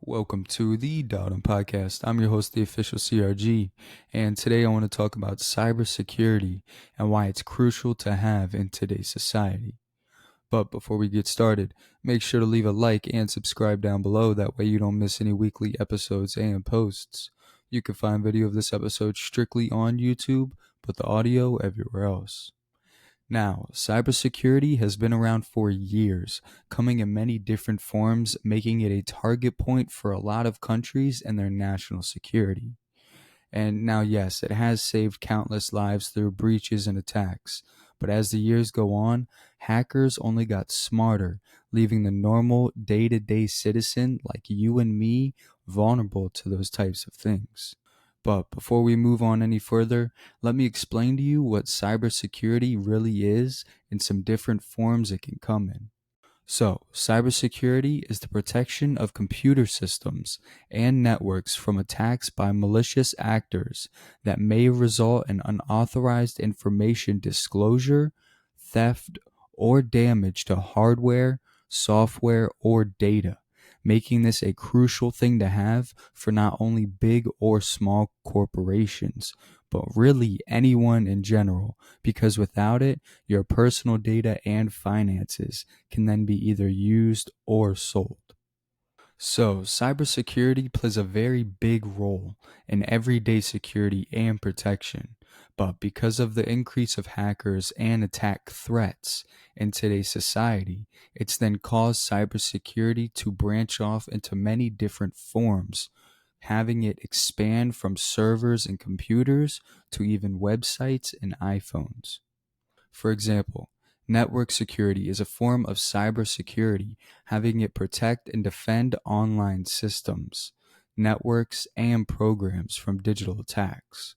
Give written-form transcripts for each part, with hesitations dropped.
Welcome to the Dowden Podcast. I'm your host, the official CRG, and today I want to talk about cybersecurity and why it's crucial to have in today's society. But before we get started, make sure to leave a like and subscribe down below. That way you don't miss any weekly episodes and posts. You can find video of this episode strictly on YouTube, but the audio everywhere else. Now, cybersecurity has been around for years, coming in many different forms, making it a target point for a lot of countries and their national security. And now, yes, it has saved countless lives through breaches and attacks. But as the years go on, hackers only got smarter, leaving the normal day-to-day citizen like you and me vulnerable to those types of things. But before we move on any further, let me explain to you what cybersecurity really is and some different forms it can come in. So, cybersecurity is the protection of computer systems and networks from attacks by malicious actors that may result in unauthorized information disclosure, theft, or damage to hardware, software, or data, making this a crucial thing to have for not only big or small corporations, but really anyone in general, because without it, your personal data and finances can then be either used or sold. So, cybersecurity plays a very big role in everyday security and protection. But because of the increase of hackers and attack threats in today's society, it's then caused cybersecurity to branch off into many different forms, having it expand from servers and computers to even websites and iPhones. For example, network security is a form of cybersecurity, having it protect and defend online systems, networks, and programs from digital attacks.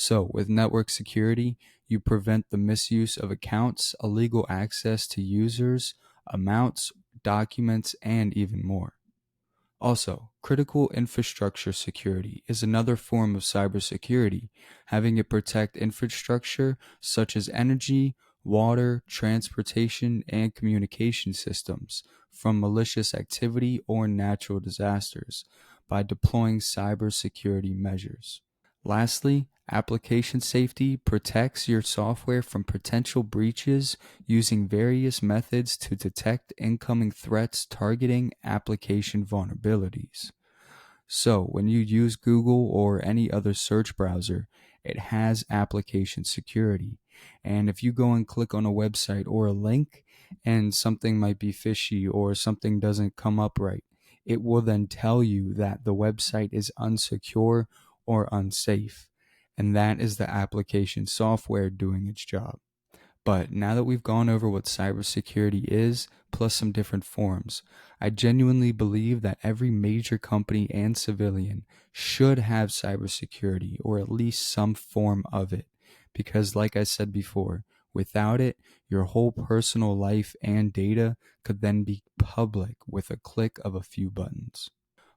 So, with network security, you prevent the misuse of accounts, illegal access to users, amounts, documents, and even more. Also, critical infrastructure security is another form of cybersecurity, having it protect infrastructure such as energy, water, transportation, and communication systems from malicious activity or natural disasters by deploying cybersecurity measures. Lastly, application safety protects your software from potential breaches using various methods to detect incoming threats targeting application vulnerabilities. So, when you use Google or any other search browser, it has application security. And if you go and click on a website or a link and something might be fishy or something doesn't come up right, it will then tell you that the website is unsecure or unsafe. And that is the application software doing its job. But now that we've gone over what cybersecurity is, plus some different forms, I genuinely believe that every major company and civilian should have cybersecurity or at least some form of it. Because, like I said before, without it, your whole personal life and data could then be public with a click of a few buttons.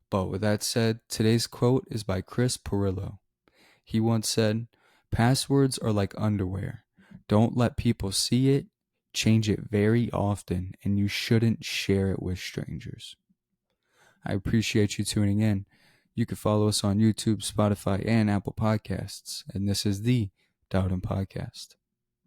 But with that said, today's quote is by Chris Pirillo. He once said, "Passwords are like underwear. Don't let people see it, change it very often, and you shouldn't share it with strangers." I appreciate you tuning in. You can follow us on YouTube, Spotify, and Apple Podcasts. And this is the Dowden Podcast.